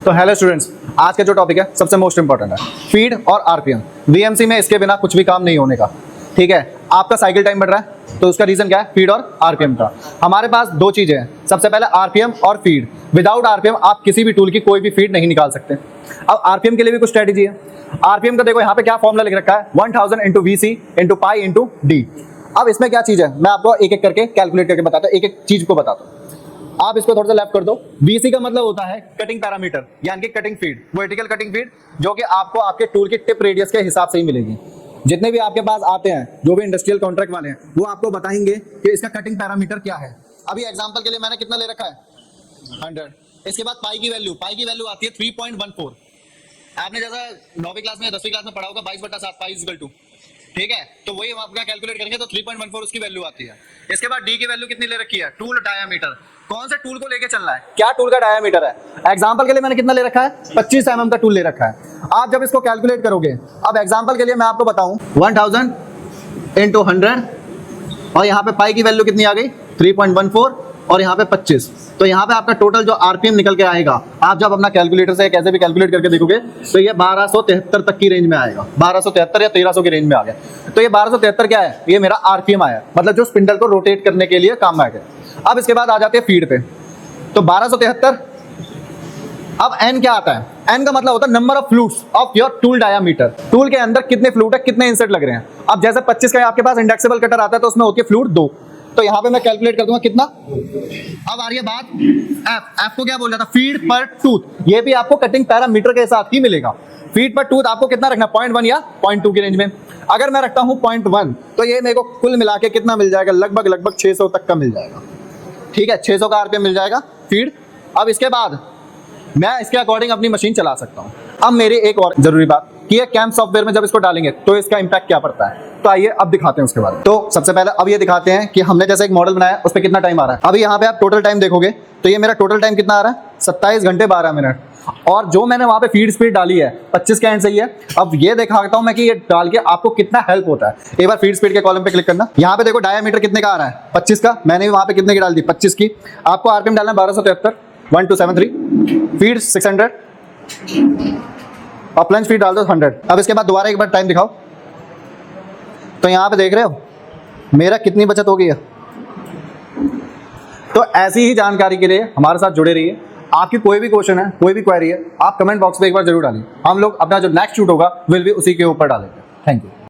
तो hello students, आज का जो टॉपिक है सबसे मोस्ट इंपॉर्टेंट है फीड और आरपीएम। वीएमसी में इसके बिना कुछ भी काम नहीं होने का। ठीक है, आपका साइकिल टाइम बढ़ रहा है तो उसका रीजन क्या है? फीड और आरपीएम का। हमारे पास दो चीजें हैं, सबसे पहले आरपीएम और फीड। विदाउट आरपीएम आप किसी भी टूल की कोई भी फीड नहीं निकाल सकते। अब आरपीएम के लिए भी कुछ स्ट्रेटेजी है। आरपीएम का देखो यहाँ पे क्या फॉर्मूला लिख रखा है, 1000 into VC into pi into D. अब इसमें क्या चीज है मैं आपको एक एक करके कैलकुलेट करके बताता हूँ, एक एक चीज को बताता हूँ। आप इसको थोड़ा सा लेफ्ट कर दो। VC का मतलब होता है कटिंग पैरामीटर, यानी कि cutting feed, vertical cutting feed, जो कि आपको आपके टूल की टिप रेडियस के हिसाब से ही मिलेगी। जितने भी आपके पास आते हैं, जो भी इंडस्ट्रियल कॉन्ट्रैक्ट वाले हैं, वो आपको बताएंगे कि इसका कटिंग पैरामीटर क्या है। अभी एग्जांपल के लिए मैंने कितना ले रखा है, 100। इसके बाद पाई की वैल्यू आती है 3.14। आपने जैसा 9वीं क्लास में 10वीं क्लास में पढ़ा होगा 22/7 पाई इक्वल टू, ठीक है, तो वही हम अपना कैलकुलेट करेंगे तो 3.14 उसकी वैल्यू आती है। इसके बाद डी की वैल्यू कितनी ले रखी है, टूल डायामीटर, कौन से टूल को लेके चलना है, क्या टूल का डायामीटर है। एग्जांपल के लिए मैंने कितना ले रखा है, 25 mm का टूल ले रखा है। आप जब इसको कैलकुलेट करोगे, अब एग्जांपल के लिए मैं आपको बताऊं 1000 इंटू 100 और यहाँ पे पाई की वैल्यू कितनी आ गई 3.14 और यहाँ पे 25, तो यहाँ पे आपका टोटल जो आरपीएम निकल के आएगा, आप जब अपना कैलकुलेटर से कैसे भी कैलकुलेट करके देखोगे तो ये 1273 तक की रेंज में आएगा। 1273 या 1300 की रेंज में आ गया। तो ये 1273 क्या है, ये मेरा आरपीएम आया, मतलब जो स्पिंडल को रोटेट करने के लिए काम आएगा। अब इसके बाद आ जाते हैं फीड पे, तो 1273। अब एन क्या आता है, एन का मतलब होता है number of flutes of your tool diameter. Tool के अंदर कितने फ्लूट है, कितने इंसर्ट लग रहे हैं। अब जैसे 25 का आपके पास इंडेक्सेबल कटर आता है तो उसमें होती है फ्लूट 2, तो यहाँ पे मैं कैलकुलेट कर दूंगा कितना। अब आ रही है बात एफ को क्या बोल रहा था, फीड पर टूथ। ये भी आपको कटिंग पैरामीटर के साथ ही मिलेगा। फीड पर टूथ आपको कितना रखना, 0.1 या 0.2 की रेंज में। अगर मैं रखता हूं 0.1 तो ये मेरे को कुल मिला के कितना मिल जाएगा, लगभग 600 तक का मिल जाएगा। ठीक है, 600 का आरपीएम मिल जाएगा फीड। अब इसके बाद मैं इसके अकॉर्डिंग अपनी मशीन चला सकता हूँ। अब मेरी एक और जरूरी बात कि ये कैम सॉफ्टवेयर में जब इसको डालेंगे तो इसका इंपैक्ट क्या पड़ता है, तो आइए अब दिखाते हैं उसके बारे में। तो सबसे पहले अब ये दिखाते हैं कि हमने जैसे एक मॉडल बनाया उस पर कितना टाइम आ रहा है। अभी यहाँ पे आप टोटल टाइम देखोगे तो ये मेरा टोटल टाइम कितना आ रहा है, 27 घंटे 12 मिनट। और जो मैंने वहां पे फीड स्पीड डाली है 25 के एंड से ही है। अब ये दिखाता हूं मैं कि ये डाल के आपको कितना हेल्प होता है। एक बार फीड स्पीड के कॉलम पे क्लिक करना, यहाँ पे देखो डायामीटर कितने का आ रहा है, 25 का। मैंने भी वहां पे कितने की डाल दी, 25 की। आपको आरपीएम डालना है 1273, 1273, फीड 600 और प्लंज फीड डाल दो 100। अब इसके बाद दोबारा एक बार टाइम दिखाओ, तो यहाँ पे देख रहे हो मेरा कितनी बचत हो गई है। तो ऐसी ही जानकारी के लिए हमारे साथ जुड़े रहिए। आपकी कोई भी क्वेश्चन है, कोई भी क्वेरी है, आप कमेंट बॉक्स में एक बार जरूर डालिए। हम लोग अपना जो नेक्स्ट शूट होगा विल भी उसी के ऊपर डालेंगे। Thank you.